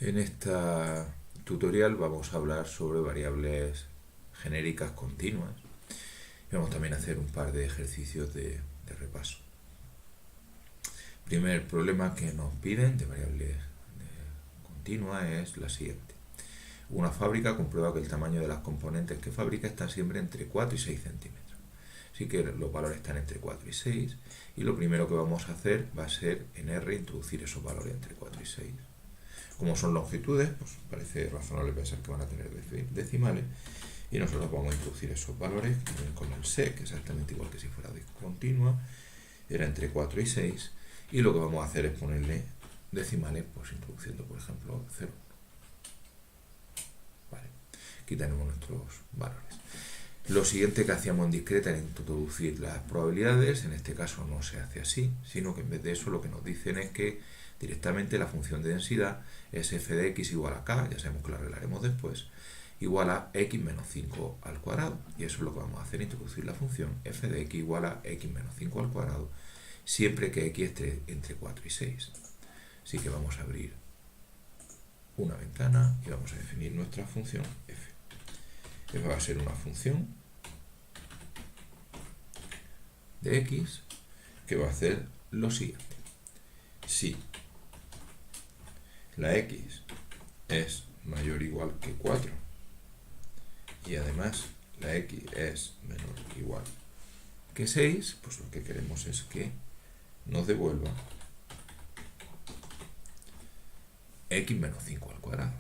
En esta tutorial vamos a hablar sobre variables genéricas continuas y vamos también a hacer un par de ejercicios de repaso. Primer problema que nos piden de variables continuas es la siguiente. Una fábrica comprueba que el tamaño de las componentes que fabrica está siempre entre 4 y 6 centímetros. Así que los valores están entre 4 y 6 y lo primero que vamos a hacer va a ser en R introducir esos valores entre 4 y 6. Como son longitudes, pues parece razonable pensar que van a tener decimales y nosotros vamos a introducir esos valores con el sec, exactamente igual que si fuera discontinua, era entre 4 y 6 y lo que vamos a hacer es ponerle decimales, pues introduciendo por ejemplo 0. Vale. Aquí tenemos nuestros valores. Lo siguiente que hacíamos en discreta era introducir las probabilidades. En este caso no se hace así, sino que en vez de eso lo que nos dicen es que directamente la función de densidad es f de x igual a k, ya sabemos que lo arreglaremos después, igual a x menos 5 al cuadrado. Y eso es lo que vamos a hacer, introducir la función f de x igual a x menos 5 al cuadrado, siempre que x esté entre 4 y 6. Así que vamos a abrir una ventana y vamos a definir nuestra función f. F va a ser una función de x que va a hacer lo siguiente. Si la x es mayor o igual que 4 y además la x es menor o igual que 6, pues lo que queremos es que nos devuelva x menos 5 al cuadrado.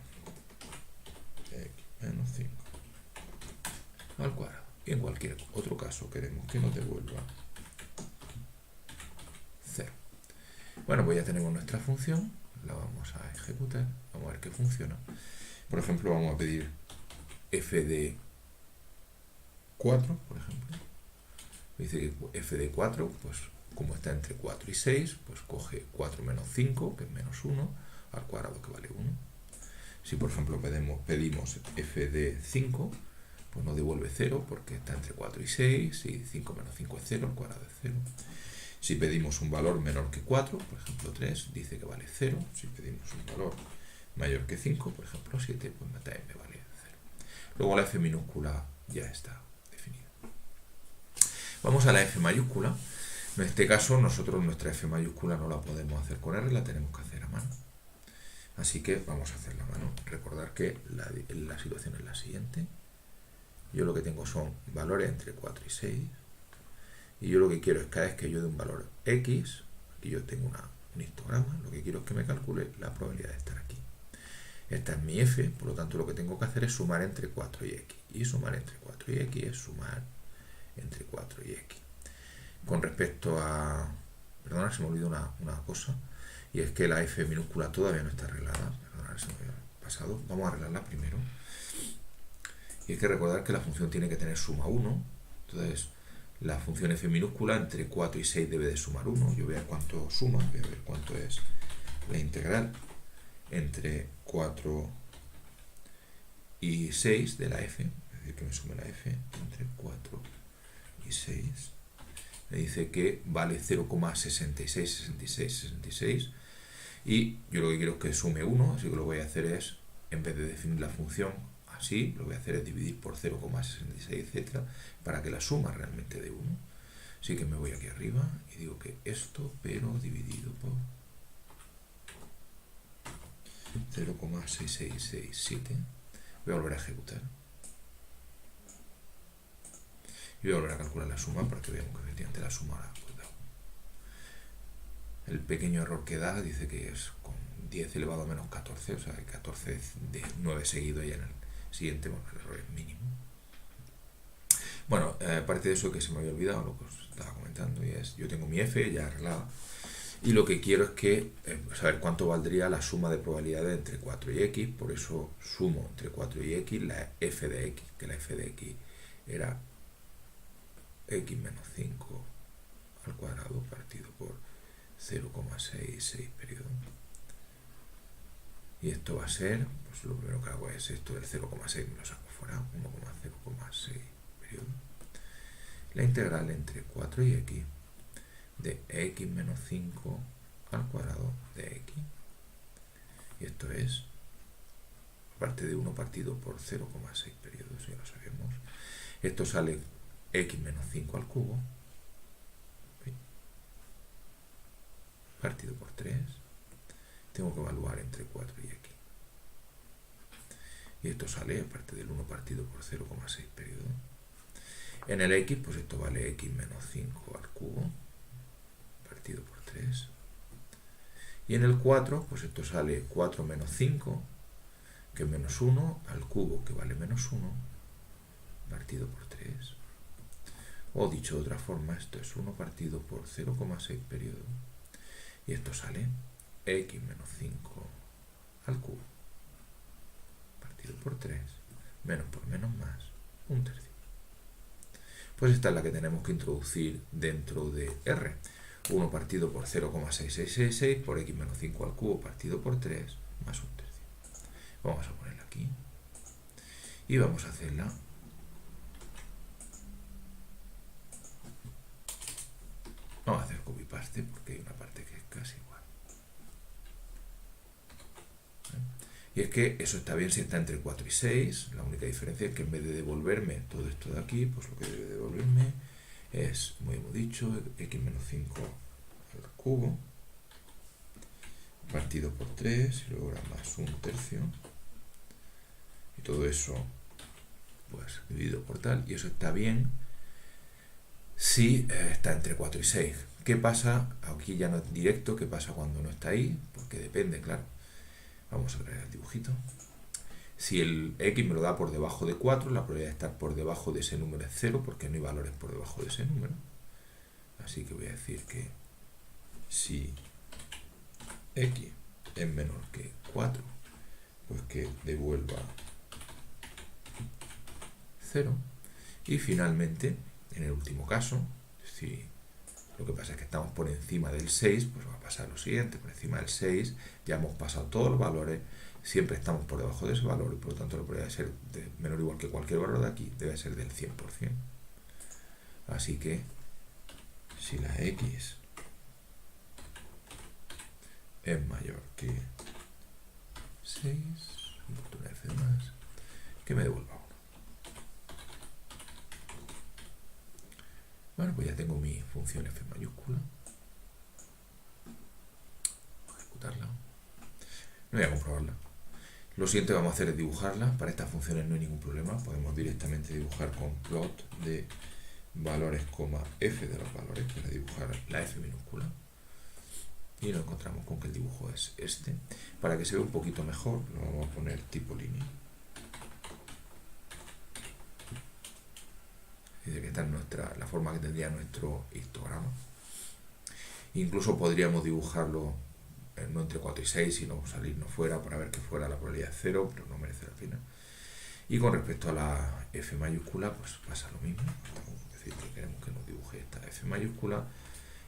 X menos 5 al cuadrado. Y en cualquier otro caso queremos que nos devuelva 0. Bueno, pues ya tenemos nuestra función, la vamos a ejecutar, vamos a ver qué funciona. Por ejemplo, vamos a pedir f de 4, por ejemplo. Dice que f de 4, pues como está entre 4 y 6, pues coge 4 menos 5, que es menos 1, al cuadrado, que vale 1. Si por ejemplo pedimos f de 5, pues nos devuelve 0 porque está entre 4 y 6, y 5 menos 5 es 0, el cuadrado es 0. Si pedimos un valor menor que 4, por ejemplo 3, dice que vale 0. Si pedimos un valor mayor que 5, por ejemplo 7, pues también me vale 0. Luego la f minúscula ya está definida. Vamos a la f mayúscula. En este caso nosotros nuestra f mayúscula no la podemos hacer con R, la tenemos que hacer a mano. Así que vamos a hacerla a mano. Recordar que la situación es la siguiente. Yo lo que tengo son valores entre 4 y 6. Y yo lo que quiero es cada vez que yo dé un valor x, aquí yo tengo un histograma, lo que quiero es que me calcule la probabilidad de estar aquí. Esta es mi f, por lo tanto lo que tengo que hacer es sumar entre 4 y x. Y sumar entre 4 y x es sumar entre 4 y x. Con respecto a... Perdona, se me olvidó una cosa. Y es que la f minúscula todavía no está arreglada. Perdona, se me había pasado. Vamos a arreglarla primero. Y hay que recordar que la función tiene que tener suma 1. Entonces, la función f minúscula entre 4 y 6 debe de sumar 1. Yo voy a ver cuánto suma, voy a ver cuánto es la integral entre 4 y 6 de la f. Es decir, que me sume la f entre 4 y 6. Me dice que vale 0,6666. Y yo lo que quiero es que sume 1, así que lo que voy a hacer es, en vez de definir la función así, lo que voy a hacer es dividir por 0,66, etc., para que la suma realmente dé 1. Así que me voy aquí arriba y digo que esto, pero dividido por 0,6667. Voy a volver a ejecutar. Y voy a volver a calcular la suma para que veamos que efectivamente la suma la pues, da 1. El pequeño error que da dice que es con 10 elevado a menos 14, o sea, 14 de 9 seguido y en el siguiente, bueno, el error es mínimo. Bueno, aparte de eso que se me había olvidado lo que os estaba comentando, y es, yo tengo mi f ya arreglada, y lo que quiero es que saber cuánto valdría la suma de probabilidades entre 4 y x, por eso sumo entre 4 y x la f de x, que la f de x era x menos 5 al cuadrado partido por 0,66 periodo. Y esto va a ser, pues lo primero que hago es esto del 0,6, me lo saco fuera, 1,0,6 periodo. La integral entre 4 y x de x menos 5 al cuadrado de x. Y esto es parte de 1 partido por 0,6 periodos, ya lo sabemos. Esto sale x menos 5 al cubo, partido por 3. Tengo que evaluar entre 4 y x. Y esto sale, aparte del 1 partido por 0,6 periodos. En el x, pues esto vale x menos 5 al cubo, partido por 3. Y en el 4, pues esto sale 4 menos 5, que es menos 1, al cubo, que vale menos 1, partido por 3. O dicho de otra forma, esto es 1 partido por 0,6 periodos. Y esto sale x menos 5 al cubo, partido por 3, menos por menos más, 1/3. Pues esta es la que tenemos que introducir dentro de R. 1 partido por 0,6666 por x menos 5 al cubo partido por 3 más 1/3. Vamos a ponerla aquí. Y vamos a hacerla. Vamos a hacer copy-paste porque hay una parte que es casi igual. Y es que eso está bien si está entre 4 y 6. La única diferencia es que en vez de devolverme todo esto de aquí, pues lo que debe devolverme es, como hemos dicho, x menos 5 al cubo partido por 3 y luego era más 1/3. Y todo eso, pues dividido por tal. Y eso está bien si está entre 4 y 6. ¿Qué pasa? Aquí ya no es directo. ¿Qué pasa cuando no está ahí? Porque depende, claro. Vamos a crear el dibujito. Si el x me lo da por debajo de 4, la probabilidad de estar por debajo de ese número es 0, porque no hay valores por debajo de ese número. Así que voy a decir que si x es menor que 4, pues que devuelva 0. Y finalmente, en el último caso, si lo que pasa es que estamos por encima del 6, pues va a pasar lo siguiente: por encima del 6 ya hemos pasado todos los valores, siempre estamos por debajo de ese valor y por lo tanto la probabilidad de ser menor o igual que cualquier valor de aquí debe ser del 100%. Así que si la x es mayor que 6, una f más, que me devuelva 1. Bueno, pues ya tengo mi función f mayúscula. Voy a ejecutarla. No voy a comprobarla. Lo siguiente que vamos a hacer es dibujarla. Para estas funciones no hay ningún problema. Podemos directamente dibujar con plot de valores, f de los valores, para dibujar la f minúscula. Y nos encontramos con que el dibujo es este. Para que se vea un poquito mejor, lo vamos a poner tipo línea. Dice que esta es la forma que tendría nuestro histograma. Incluso podríamos dibujarlo no entre 4 y 6, sino salirnos fuera para ver que fuera la probabilidad de 0, pero no merece la pena. Y con respecto a la f mayúscula, pues pasa lo mismo. Es decir, que queremos que nos dibuje esta f mayúscula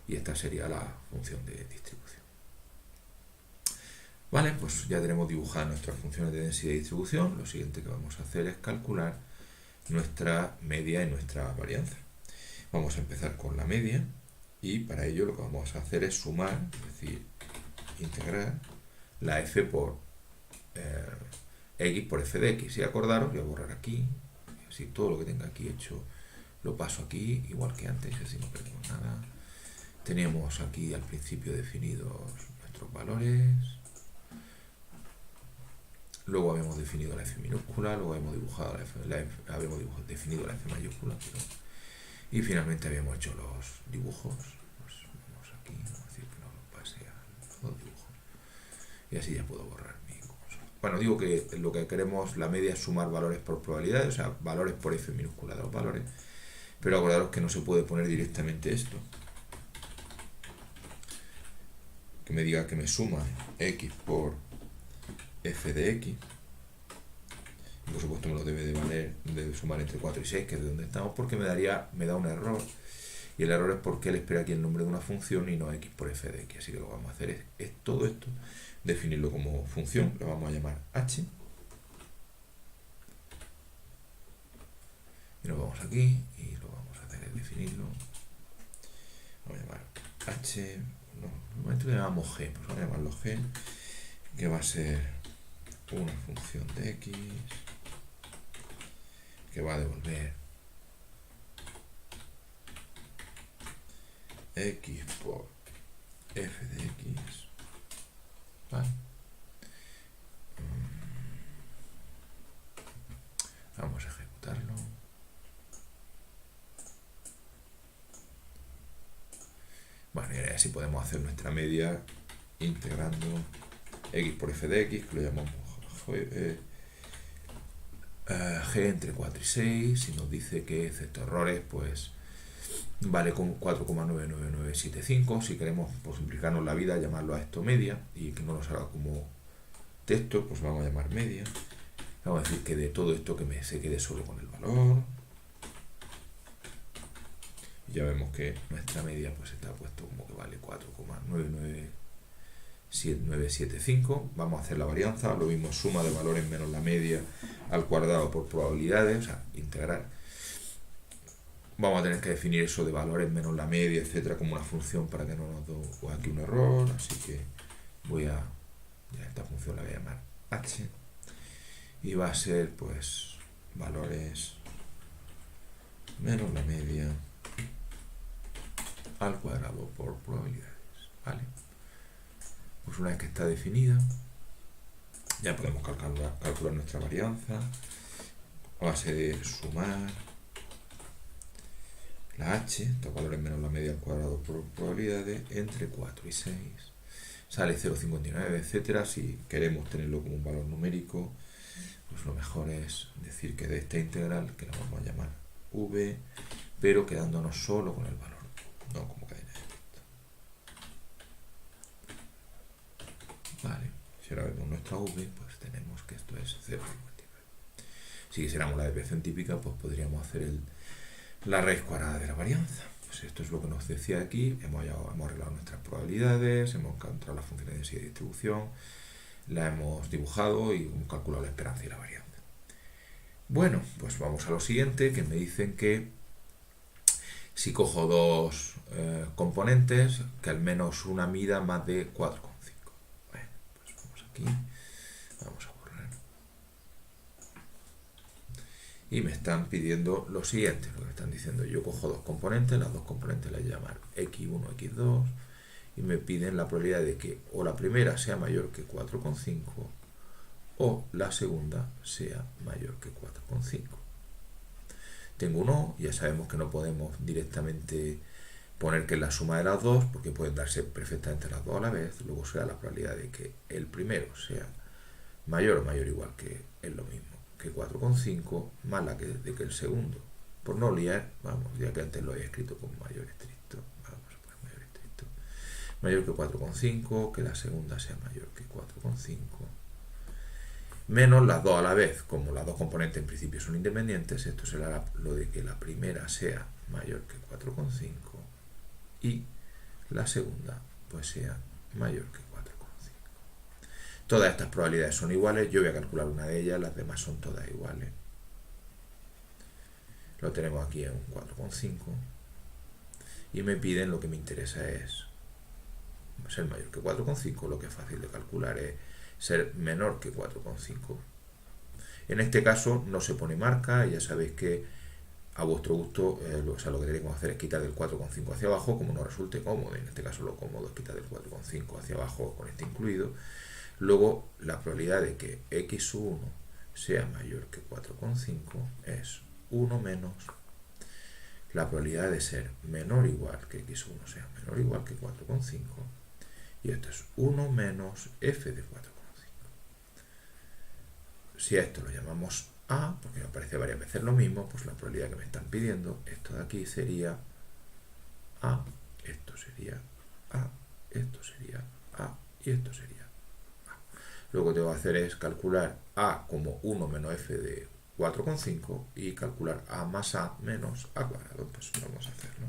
y esta sería la función de distribución. Vale, pues ya tenemos dibujadas nuestras funciones de densidad y distribución. Lo siguiente que vamos a hacer es calcular nuestra media y nuestra varianza. Vamos a empezar con la media y para ello lo que vamos a hacer es sumar, es decir, integrar la f por x por f de x. Y acordaros, voy a borrar aquí, así todo lo que tenga aquí hecho lo paso aquí, igual que antes, así no perdemos nada. Tenemos aquí al principio definidos nuestros valores. Luego habíamos definido la f minúscula, luego habíamos definido la f mayúscula, y finalmente habíamos hecho los dibujos. Pues vamos aquí, vamos a decir que no lo pase a los dibujos. Y así ya puedo borrar mi consola. Bueno, digo que lo que queremos, la media, es sumar valores por probabilidades, o sea, valores por f minúscula de los valores. Pero acordaros que no se puede poner directamente esto. Que me diga que me suma x por f de x, y por supuesto me lo debe de valer, debe sumar entre 4 y 6, que es de donde estamos, porque me da un error, y el error es porque él espera aquí el nombre de una función y no x por f de x. Así que lo que vamos a hacer es todo esto, definirlo como función, lo vamos a llamar h, y nos vamos aquí y lo vamos a hacer es definirlo, vamos a llamar h, no, normalmente lo llamamos g, pues vamos a llamarlo g, que va a ser una función de x que va a devolver x por f de x, ¿vale? Vamos a ejecutarlo. Bueno, y ahora sí podemos hacer nuestra media integrando x por f de x, que lo llamamos g entre 4 y 6. Si nos dice que excepto errores, pues vale con 4,99975. Si queremos, por simplificarnos la vida, llamarlo a esto media y que no nos salga como texto, pues vamos a llamar media. Vamos a decir que de todo esto que se quede solo con el valor. Y ya vemos que nuestra media pues está puesto como que vale 4,99975. Vamos a hacer la varianza, lo mismo, suma de valores menos la media al cuadrado por probabilidades, o sea, integrar. Vamos a tener que definir eso de valores menos la media, etcétera, como una función para que no nos dé aquí un error. Así que ya esta función la voy a llamar h. Y va a ser pues valores menos la media al cuadrado por probabilidades, ¿vale? Pues una vez que está definida, ya podemos calcular nuestra varianza a base de sumar la h, estos valores menos la media al cuadrado por probabilidades, entre 4 y 6. Sale 0,59, etcétera. Si queremos tenerlo como un valor numérico, pues lo mejor es decir que de esta integral, que la vamos a llamar v, pero quedándonos solo con el valor, no como cadena de texto. Vale, si ahora vemos nuestra v, pues tenemos que esto es 0,59. Si quisiéramos la desviación típica, pues podríamos hacer la raíz cuadrada de la varianza. Pues esto es lo que nos decía aquí. Hemos arreglado nuestras probabilidades, hemos encontrado las funciones de densidad y distribución, la hemos dibujado y hemos calculado la esperanza y la varianza. Bueno, pues vamos a lo siguiente, que me dicen que si cojo dos componentes, que al menos una mida más de 4,5. Bueno, pues vamos aquí, vamos a borrar. Y me están pidiendo lo siguiente, lo que me están diciendo, yo cojo dos componentes, las dos componentes las voy a llamar x1, x2, y me piden la probabilidad de que o la primera sea mayor que 4,5 o la segunda sea mayor que 4,5. Tengo un o, ya sabemos que no podemos directamente poner que es la suma de las dos, porque pueden darse perfectamente las dos a la vez. Luego será la probabilidad de que el primero sea mayor o mayor o igual que es lo mismo que 4,5 más la de que el segundo. Por no liar, vamos, ya que antes lo había escrito con mayor estricto, vamos a poner mayor estricto, mayor que 4,5, que la segunda sea mayor que 4,5, menos las dos a la vez. Como las dos componentes en principio son independientes, esto será lo de que la primera sea mayor que 4,5 y la segunda pues sea mayor que 4,5. Todas estas probabilidades son iguales, yo voy a calcular una de ellas, las demás son todas iguales. Lo tenemos aquí en un 4,5 y me piden, lo que me interesa es ser mayor que 4,5, lo que es fácil de calcular es ser menor que 4,5. En este caso no se pone marca, ya sabéis que a vuestro gusto, o sea, lo que tenemos que hacer es quitar del 4,5 hacia abajo, como nos resulte cómodo. En este caso lo cómodo es quitar del 4,5 hacia abajo con este incluido. Luego la probabilidad de que x1 sea mayor que 4,5 es 1 menos la probabilidad de ser menor o igual que x1 sea menor o igual que 4,5, y esto es 1 menos f de 4,5. Si a esto lo llamamos a, porque me aparece varias veces lo mismo, pues la probabilidad que me están pidiendo, esto de aquí sería a, esto sería a, esto sería a y esto sería a. Luego lo que tengo que hacer es calcular a como 1 menos f de 4,5 y calcular a más a menos a cuadrado. Pues vamos a hacerlo.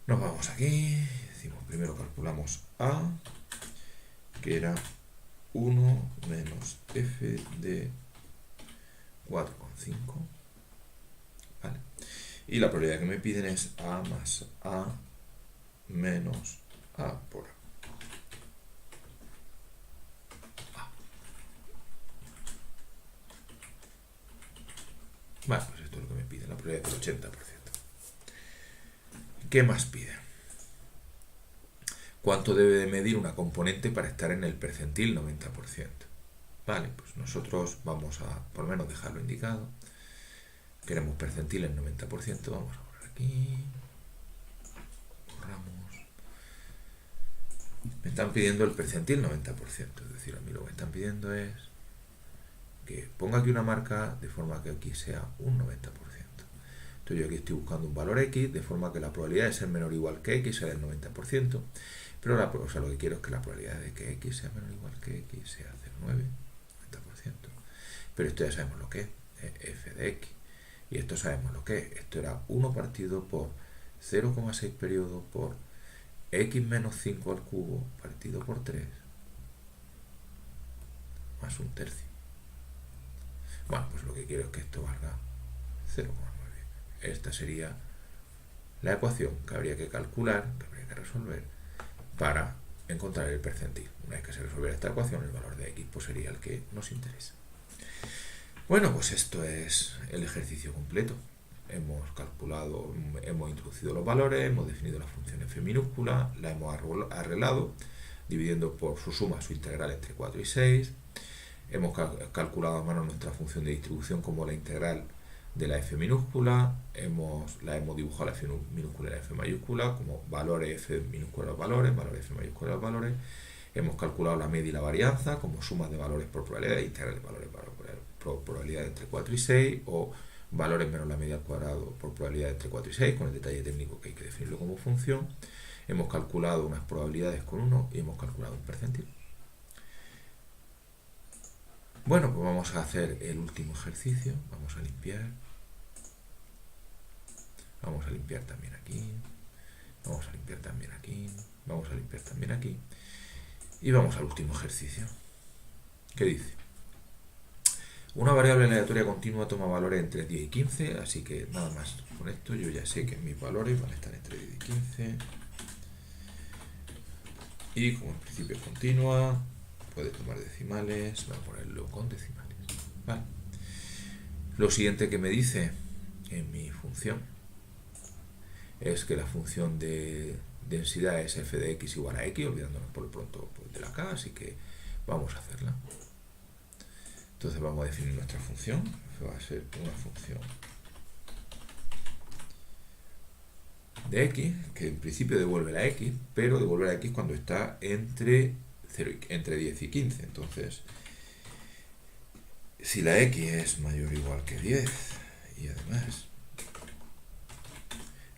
Nos vamos aquí, decimos primero calculamos a, que era 1 menos f de 4,5, ¿vale? Y la probabilidad que me piden es a más a menos a por a. Vale, pues esto es lo que me pide, la probabilidad del 80%. ¿Qué más pide? ¿Cuánto debe de medir una componente para estar en el percentil 90%? Vale, pues nosotros vamos a por lo menos dejarlo indicado. Queremos percentil en 90%, vamos a borrar aquí. Borramos. Me están pidiendo el percentil 90%, es decir, a mí lo que me están pidiendo es que ponga aquí una marca de forma que aquí sea un 90%. Entonces yo aquí estoy buscando un valor X de forma que la probabilidad de ser menor o igual que X sea del 90%, pero lo que quiero es que la probabilidad de que X sea menor o igual que X sea 0,9, 90%. Pero esto ya sabemos lo que es f de X. Y esto sabemos lo que es. Esto era 1 partido por 0,6 periodos por X menos 5 al cubo partido por 3 más un tercio. Bueno, pues lo que quiero es que esto valga 0,9. Esta sería la ecuación que habría que calcular, que habría que resolver para encontrar el percentil. Una vez que se resolviera esta ecuación, el valor de X pues sería el que nos interesa. Bueno, pues esto es el ejercicio completo. Hemos calculado, hemos introducido los valores, hemos definido la función f minúscula, la hemos arreglado, dividiendo por su suma su integral entre 4 y 6. Hemos calculado a mano nuestra función de distribución como la integral de la f minúscula, la hemos dibujado la f minúscula y la f mayúscula como valores f minúscula de los valores f mayúscula de los valores. Hemos calculado la media y la varianza como sumas de valores por probabilidad, integral de valores por probabilidad entre 4 y 6, o valores menos la media al cuadrado por probabilidad entre 4 y 6, con el detalle técnico que hay que definirlo como función. Hemos calculado unas probabilidades con 1 y hemos calculado un percentil. Bueno, pues vamos a hacer el último ejercicio. Vamos a limpiar. Vamos a limpiar también aquí. Vamos a limpiar también aquí. Vamos a limpiar también aquí. Y vamos al último ejercicio. ¿Qué dice? Una variable aleatoria continua toma valores entre 10 y 15, así que nada más con esto yo ya sé que mis valores van a estar entre 10 y 15. Y como en principio es continua, puede tomar decimales, voy a ponerlo con decimales. Vale. Lo siguiente que me dice en mi función es que la función de densidad es f de x igual a x, olvidándonos por lo pronto de la k, así que vamos a hacerla. Entonces vamos a definir nuestra función. Va a ser una función de x, que en principio devuelve la x, pero devuelve la x cuando está entre 10 y 15. Entonces, si la x es mayor o igual que 10, y además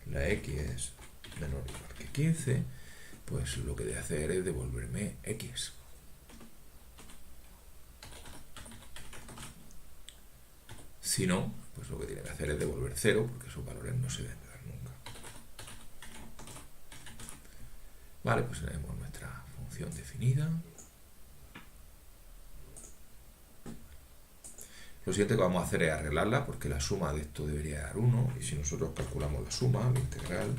la x es menor o igual que 15, pues lo que debe hacer es devolverme x. Si no, pues lo que tiene que hacer es devolver 0, porque esos valores no se deben dar nunca. Vale, pues tenemos nuestra función definida. Lo siguiente que vamos a hacer es arreglarla, porque la suma de esto debería dar 1, y si nosotros calculamos la suma, la integral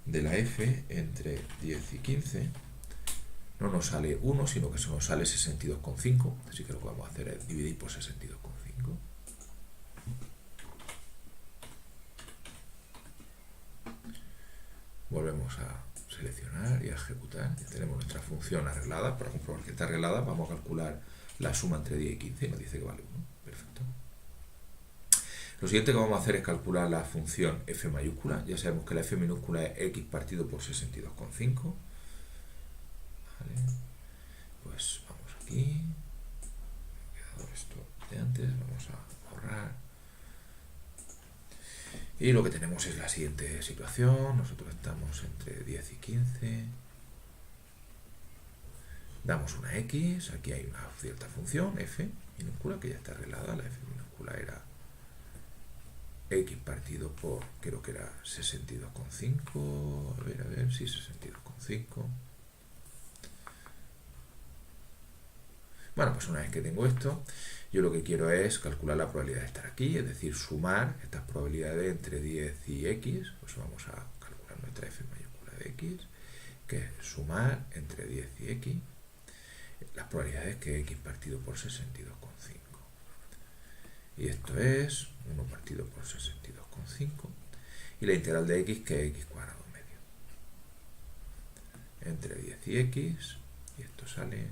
de la f entre 10 y 15, no nos sale 1, sino que se nos sale 62,5, así que lo que vamos a hacer es dividir por 62,5. Volvemos a seleccionar y a ejecutar. Ya tenemos nuestra función arreglada. Para comprobar que está arreglada, vamos a calcular la suma entre 10 y 15 y nos dice que vale 1. Perfecto. Lo siguiente que vamos a hacer es calcular la función f mayúscula. Ya sabemos que la f minúscula es x partido por 62,5. Vale. Pues vamos aquí. Me ha quedado esto de antes. Vamos a borrar. Y lo que tenemos es la siguiente situación. Nosotros estamos entre 10 y 15. Damos una x. Aquí hay una cierta función, f minúscula, que ya está arreglada. La f minúscula era x partido por, creo que era 62,5. A ver, sí, 62,5. Bueno, pues una vez que tengo esto, yo lo que quiero es calcular la probabilidad de estar aquí, es decir, sumar estas probabilidades entre 10 y x. Pues vamos a calcular nuestra f mayúscula de x, que es sumar entre 10 y x las probabilidades que x partido por 62,5. Y esto es 1 partido por 62,5. Y la integral de x, que es x cuadrado medio. Entre 10 y x. Y esto sale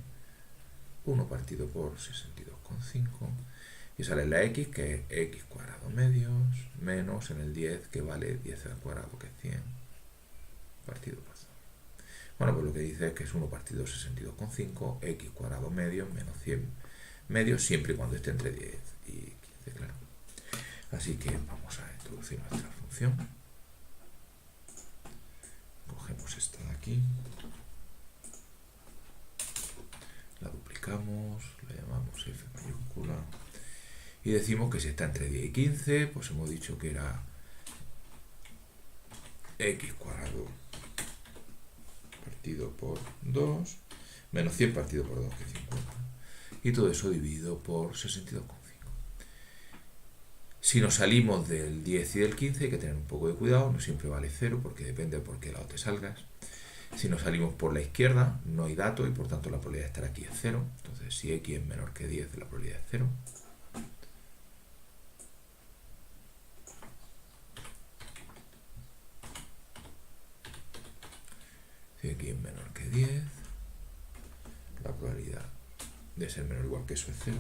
1 partido por 62,5. Y sale la x, que es x cuadrado medios, menos en el 10, que vale 10 al cuadrado, que es 100, partido por 2. Bueno, pues lo que dice es que es 1 partido 62,5, x cuadrado medios, menos 100 medios, siempre y cuando esté entre 10 y 15, claro. Así que vamos a introducir nuestra función. Cogemos esta de aquí, la duplicamos, la llamamos f mayúscula, y decimos que si está entre 10 y 15, pues hemos dicho que era x cuadrado partido por 2, menos 100 partido por 2, que es 50. Y todo eso dividido por 62,5. Si nos salimos del 10 y del 15, hay que tener un poco de cuidado, no siempre vale 0, porque depende de por qué lado te salgas. Si nos salimos por la izquierda, no hay dato y por tanto la probabilidad de estar aquí es 0. Entonces, si x es menor que 10, la probabilidad es 0. Si x es menor que 10, la probabilidad de ser menor o igual que eso es 0.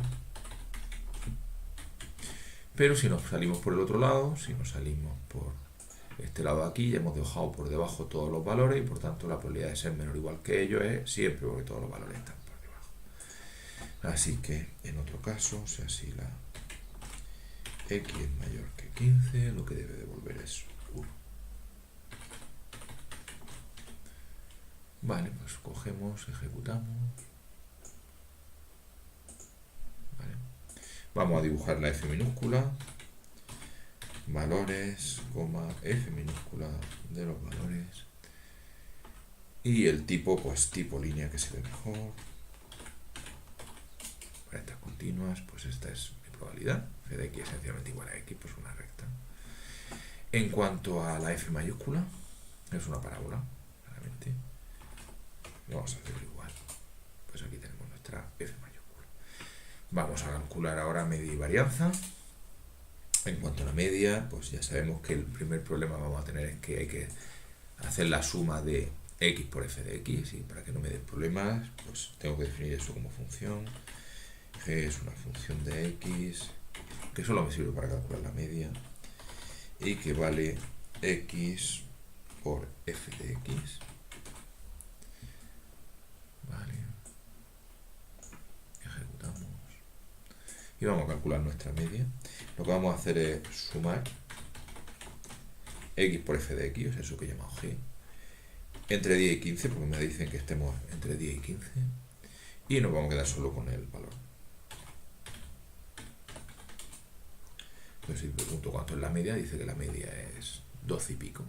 Pero si nos salimos por el otro lado, si nos salimos por este lado de aquí, ya hemos dejado por debajo todos los valores y por tanto la probabilidad de ser menor o igual que ello es siempre, porque todos los valores están por debajo. Así que en otro caso, o sea, si la x es mayor que 15, lo que debe devolver es 1. Vale, pues cogemos, ejecutamos. Vale. Vamos a dibujar la f minúscula. Valores, f minúscula de los valores. Y el tipo, pues tipo línea, que se ve mejor. Para estas continuas, pues esta es mi probabilidad. F de x esencialmente igual a x, pues una recta. En cuanto a la f mayúscula, es una parábola, claramente. Vamos a hacerlo igual. Pues aquí tenemos nuestra f mayúscula. Vamos a calcular ahora media y varianza. En cuanto a la media, pues ya sabemos que el primer problema que vamos a tener es que hay que hacer la suma de x por f de x, y para que no me dé problemas, pues tengo que definir eso como función. G es una función de x, que solo me sirve para calcular la media, y que vale x por f de x. Vale. Ejecutamos. Y vamos a calcular nuestra media. Lo que vamos a hacer es sumar x por f de x, o sea, eso que he llamado g, entre 10 y 15, porque me dicen que estemos entre 10 y 15, y nos vamos a quedar solo con el valor. Entonces, si pregunto cuánto es la media, dice que la media es 12 y pico.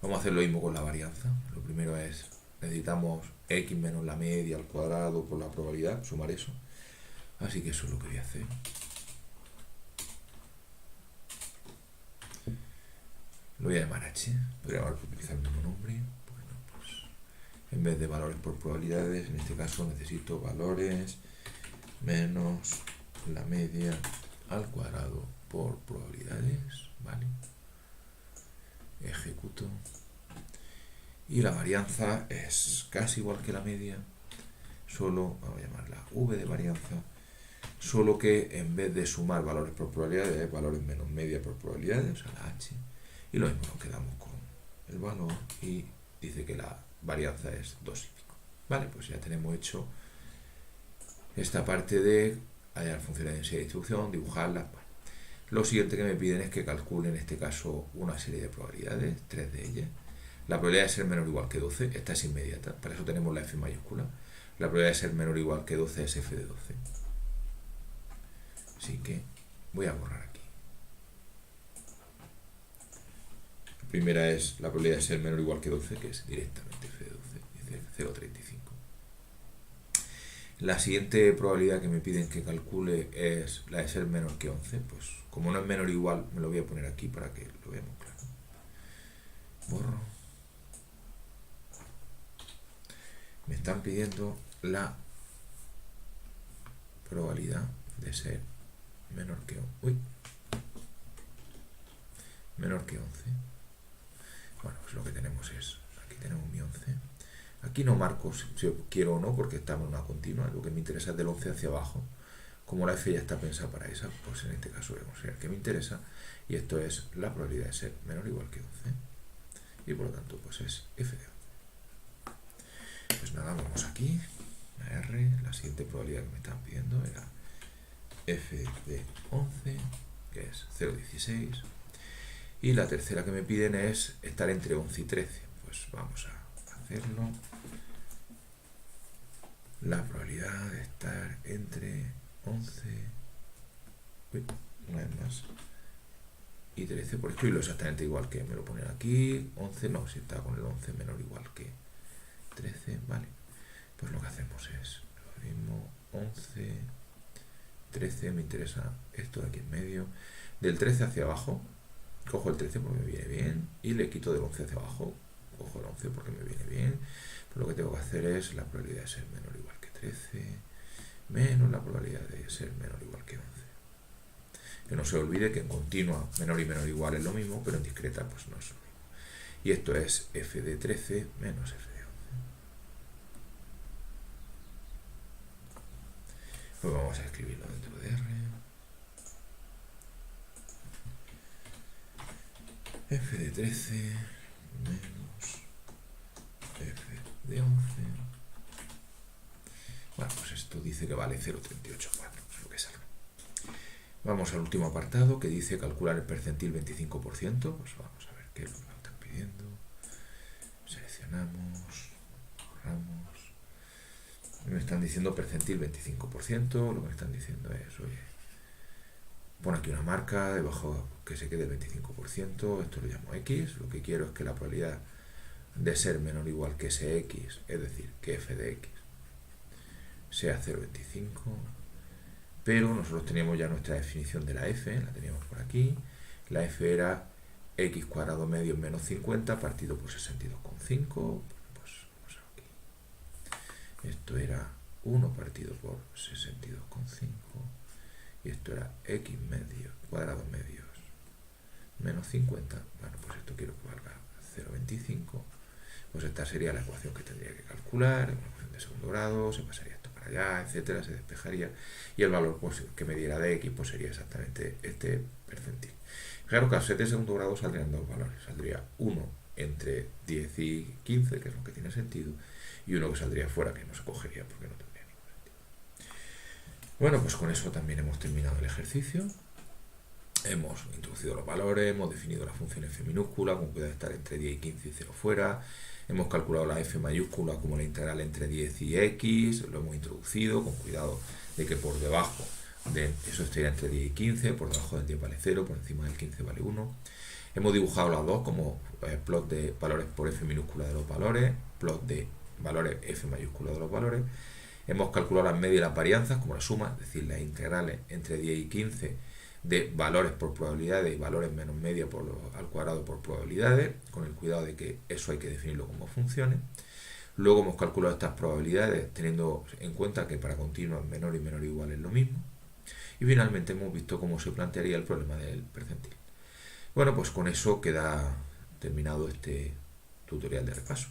Vamos a hacer lo mismo con la varianza. Lo primero es, necesitamos x menos la media al cuadrado por la probabilidad, sumar eso. Así que eso es lo que voy a hacer. Lo voy a llamar h, podría utilizar el mismo nombre. Bueno, pues en vez de valores por probabilidades, en este caso necesito valores menos la media al cuadrado por probabilidades, ¿vale? Ejecuto. Y la varianza es casi igual que la media, solo, vamos a llamarla v de varianza, solo que en vez de sumar valores por probabilidades, es valores menos media por probabilidades, o sea, la h. Y lo mismo, nos quedamos con el valor y dice que la varianza es 2 y pico. Vale, pues ya tenemos hecho esta parte de hallar funciones de densidad de distribución, dibujarlas. Bueno. Lo siguiente que me piden es que calcule en este caso una serie de probabilidades, 3 de ellas. La probabilidad de ser menor o igual que 12, esta es inmediata, para eso tenemos la f mayúscula. La probabilidad de ser menor o igual que 12 es f de 12. Así que voy a borrar aquí. La primera es la probabilidad de ser menor o igual que 12, que es directamente f de 12, dice 0,35. La siguiente probabilidad que me piden que calcule es la de ser menor que 11. Pues como no es menor o igual, me lo voy a poner aquí para que lo veamos claro. Borro. Me están pidiendo la probabilidad de ser menor que 11. Bueno, pues lo que tenemos es, aquí tenemos mi 11. Aquí no marco si quiero o no, porque estamos en una continua. Lo que me interesa es del 11 hacia abajo. Como la f ya está pensada para esa, pues en este caso voy a considerar que me interesa. Y esto es la probabilidad de ser menor o igual que 11. Y por lo tanto, pues es f de 11. Pues nada, vamos aquí a R. La siguiente probabilidad que me estaban pidiendo era f de 11, que es 0,16. Y la tercera que me piden es estar entre 11 y 13. Pues vamos a hacerlo. La probabilidad de estar entre 11, una vez más, y 13, por escribirlo exactamente igual que me lo ponen aquí. 11, no, si está con el 11 menor o igual que 13, vale. Pues lo que hacemos es lo mismo, 11, 13, me interesa esto de aquí en medio. Del 13 hacia abajo, cojo el 13 porque me viene bien, y le quito del 11 hacia abajo, cojo el 11 porque me viene bien. Pues lo que tengo que hacer es la probabilidad de ser menor o igual que 13, menos la probabilidad de ser menor o igual que 11. Que no se olvide que en continua menor y menor igual es lo mismo, pero en discreta pues no es lo mismo. Y esto es f de 13 menos f de 11. Pues vamos a escribirlo dentro de R. F de 13 menos f de 11. Bueno, pues esto dice que vale 0,384, es lo que sale. Vamos al último apartado que dice calcular el percentil 25%. Pues vamos a ver qué es lo que nos están pidiendo. Seleccionamos, borramos. Me están diciendo percentil 25%. Lo que me están diciendo es, oye, pon aquí una marca debajo que se quede el 25%. Esto lo llamo X. Lo que quiero es que la probabilidad de ser menor o igual que ese X, es decir, que f de X, sea 0,25. Pero nosotros teníamos ya nuestra definición de la f, la teníamos por aquí. La f era x cuadrado medio menos 50 partido por 62,5. Pues vamos aquí. Esto era 1 partido por 62,5. Y esto era x medio cuadrado medios menos 50. Bueno, pues esto quiero que valga 0,25. Pues esta sería la ecuación que tendría que calcular, una ecuación de segundo grado, se pasaría esto para allá, etcétera, se despejaría, y el valor pues, que me diera de x pues sería exactamente este percentil. Claro que al ser de segundo grado saldrían dos valores, saldría uno entre 10 y 15, que es lo que tiene sentido, y uno que saldría fuera, que no se cogería porque no tendría ningún sentido. Bueno, pues con eso también hemos terminado el ejercicio. Hemos introducido los valores, hemos definido la función f minúscula, como puede estar entre 10 y 15 y 0 fuera. Hemos calculado la f mayúscula como la integral entre 10 y x, lo hemos introducido, con cuidado de que por debajo de eso estaría entre 10 y 15, por debajo del 10 vale 0, por encima del 15 vale 1. Hemos dibujado las dos como plot de valores por f minúscula de los valores, plot de valores f mayúscula de los valores. Hemos calculado las medias y las varianzas como la suma, es decir, las integrales entre 10 y 15 de valores por probabilidades y valores menos media al cuadrado por probabilidades, con el cuidado de que eso hay que definirlo como funciones. Luego hemos calculado estas probabilidades teniendo en cuenta que para continuas menor y menor igual es lo mismo. Y finalmente hemos visto cómo se plantearía el problema del percentil. Bueno, pues con eso queda terminado este tutorial de repaso.